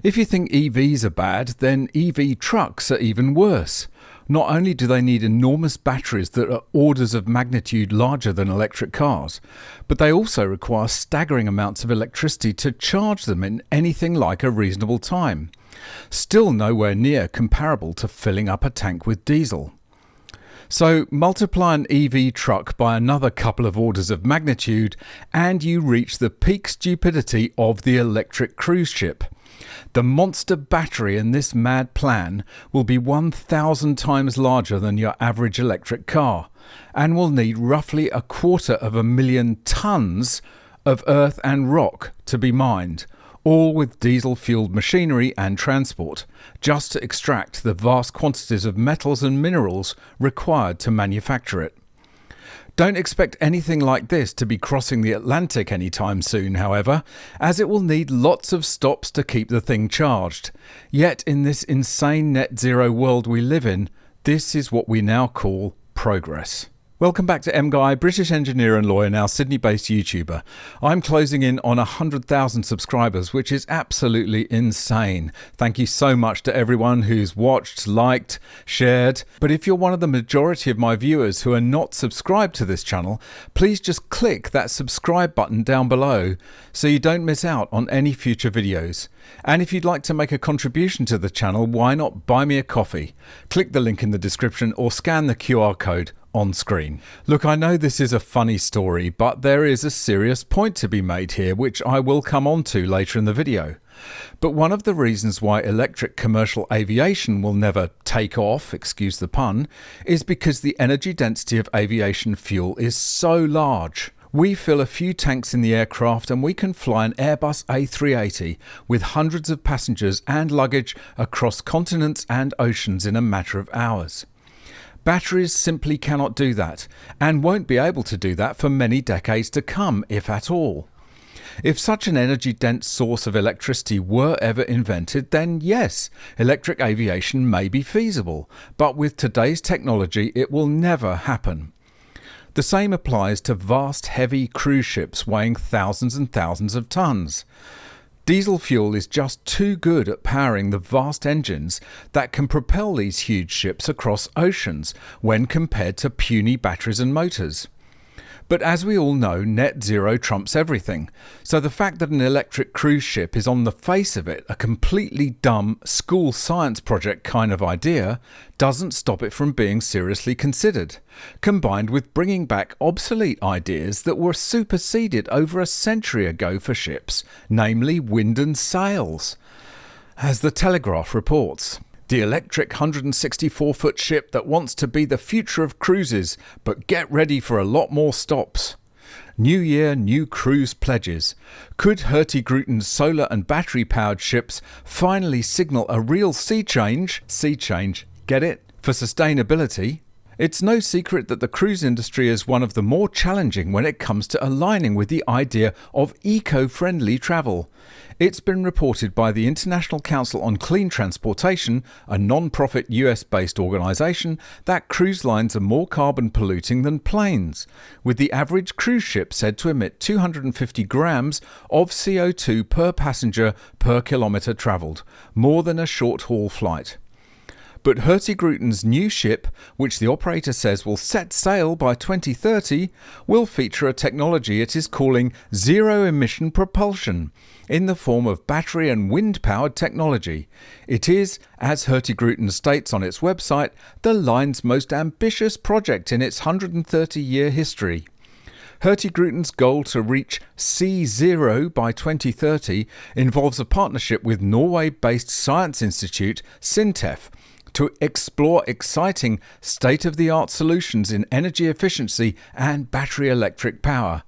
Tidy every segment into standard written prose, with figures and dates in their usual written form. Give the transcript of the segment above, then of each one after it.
If you think EVs are bad, then EV trucks are even worse. Not only do they need enormous batteries that are orders of magnitude larger than electric cars, but they also require staggering amounts of electricity to charge them in anything like a reasonable time. Still nowhere near comparable to filling up a tank with diesel. So multiply an EV truck by another couple of orders of magnitude and you reach the peak stupidity of the electric cruise ship. The monster battery in this mad plan will be 1,000 times larger than your average electric car and will need roughly 250,000 tons of earth and rock to be mined, all with diesel-fueled machinery and transport, just to extract the vast quantities of metals and minerals required to manufacture it. Don't expect anything like this to be crossing the Atlantic anytime soon, however, as it will need lots of stops to keep the thing charged. Yet in this insane net zero world we live in, this is what we now call progress. Welcome back to MGUY, British engineer and lawyer, now Sydney-based YouTuber. I'm closing in on 100,000 subscribers, which is absolutely insane. Thank you so much to everyone who's watched, liked, shared. But if you're one of the majority of my viewers who are not subscribed to this channel, please just click that subscribe button down below so you don't miss out on any future videos. And if you'd like to make a contribution to the channel, why not buy me a coffee? Click the link in the description or scan the QR code on screen. Look, I know this is a funny story, but there is a serious point to be made here, which I will come on to later in the video. But one of the reasons why electric commercial aviation will never take off, excuse the pun, is because the energy density of aviation fuel is so large. We fill a few tanks in the aircraft and we can fly an Airbus A380 with hundreds of passengers and luggage across continents and oceans in a matter of hours. Batteries simply cannot do that, and won't be able to do that for many decades to come, if at all. If such an energy-dense source of electricity were ever invented, then yes, electric aviation may be feasible, but with today's technology it will never happen. The same applies to vast heavy cruise ships weighing thousands and thousands of tons. Diesel fuel is just too good at powering the vast engines that can propel these huge ships across oceans when compared to puny batteries and motors. But as we all know, net zero trumps everything, so the fact that an electric cruise ship is on the face of it a completely dumb school science project kind of idea doesn't stop it from being seriously considered, combined with bringing back obsolete ideas that were superseded over a century ago for ships, namely wind and sails. As the Telegraph reports, the electric 164-foot ship that wants to be the future of cruises, but get ready for a lot more stops. New year, new cruise pledges. Could Hurtigruten's solar and battery-powered ships finally signal a real sea change, get it, for sustainability? It's no secret that the cruise industry is one of the more challenging when it comes to aligning with the idea of eco-friendly travel. It's been reported by the International Council on Clean Transportation, a non-profit US-based organisation, that cruise lines are more carbon polluting than planes, with the average cruise ship said to emit 250 grams of CO2 per passenger per kilometre travelled, more than a short-haul flight. But Hurtigruten's new ship, which the operator says will set sail by 2030, will feature a technology it is calling zero-emission propulsion, in the form of battery and wind-powered technology. It is, as Hurtigruten states on its website, the line's most ambitious project in its 130-year history. Hurtigruten's goal to reach C0 by 2030 involves a partnership with Norway-based science institute SINTEF, to explore exciting state-of-the-art solutions in energy efficiency and battery electric power.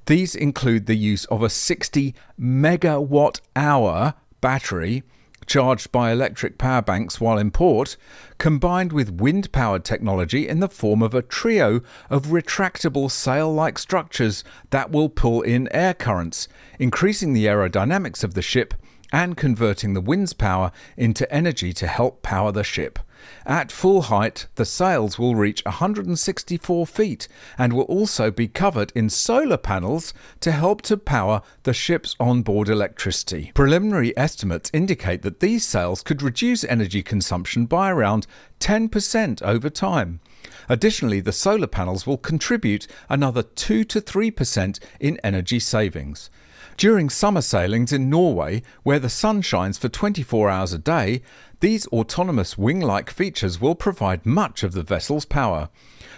These include the use of a 60 megawatt-hour battery charged by electric power banks while in port, combined with wind-powered technology in the form of a trio of retractable sail-like structures that will pull in air currents, increasing the aerodynamics of the ship and converting the wind's power into energy to help power the ship. At full height, the sails will reach 164 feet and will also be covered in solar panels to help to power the ship's onboard electricity. Preliminary estimates indicate that these sails could reduce energy consumption by around 10% over time. Additionally, the solar panels will contribute another 2 to 3% in energy savings. During summer sailings in Norway, where the sun shines for 24 hours a day, these autonomous wing-like features will provide much of the vessel's power.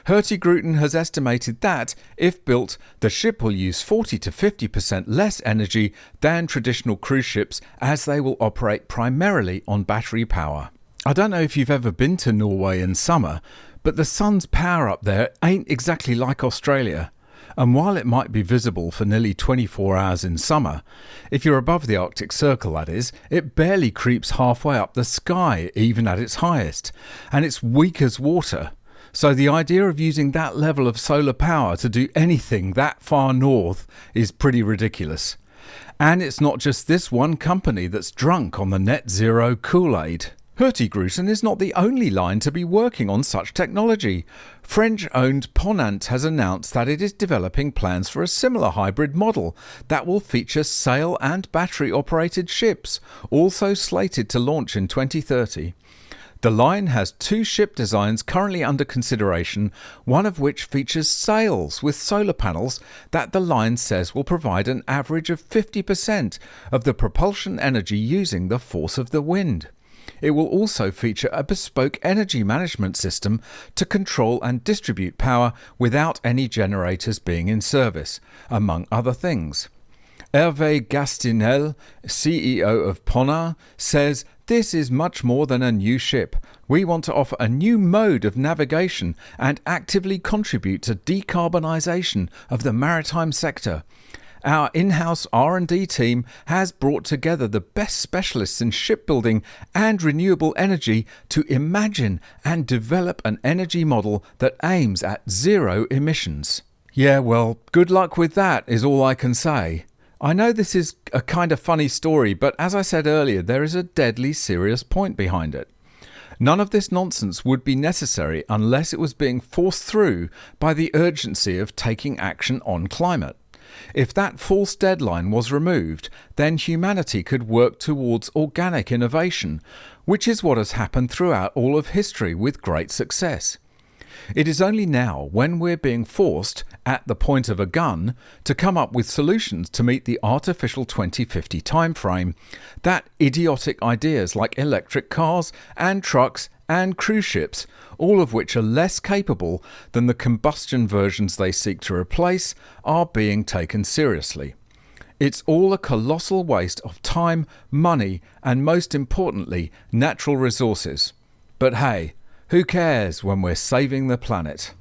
Hurtigruten has estimated that, if built, the ship will use 40 to 50% less energy than traditional cruise ships, as they will operate primarily on battery power. I don't know if you've ever been to Norway in summer, but the sun's power up there ain't exactly like Australia. And while it might be visible for nearly 24 hours in summer, if you're above the Arctic Circle that is, it barely creeps halfway up the sky even at its highest, and it's weak as water. So the idea of using that level of solar power to do anything that far north is pretty ridiculous. And it's not just this one company that's drunk on the net zero Kool-Aid. Hurtigruten is not the only line to be working on such technology. French-owned Ponant has announced that it is developing plans for a similar hybrid model that will feature sail and battery-operated ships, also slated to launch in 2030. The line has 2 ship designs currently under consideration, one of which features sails with solar panels that the line says will provide an average of 50% of the propulsion energy using the force of the wind. It will also feature a bespoke energy management system to control and distribute power without any generators being in service, among other things. Hervé Gastinel, CEO of Ponant, says, "This is much more than a new ship. We want to offer a new mode of navigation and actively contribute to decarbonisation of the maritime sector. Our in-house R&D team has brought together the best specialists in shipbuilding and renewable energy to imagine and develop an energy model that aims at zero emissions." Yeah, well, good luck with that is all I can say. I know this is a kind of funny story, but as I said earlier, there is a deadly serious point behind it. None of this nonsense would be necessary unless it was being forced through by the urgency of taking action on climate. If that false deadline was removed, then humanity could work towards organic innovation, which is what has happened throughout all of history with great success. It is only now, when we're being forced, at the point of a gun, to come up with solutions to meet the artificial 2050 timeframe, that idiotic ideas like electric cars and trucks and cruise ships, all of which are less capable than the combustion versions they seek to replace, are being taken seriously. It's all a colossal waste of time, money, and most importantly, natural resources. But hey, who cares when we're saving the planet?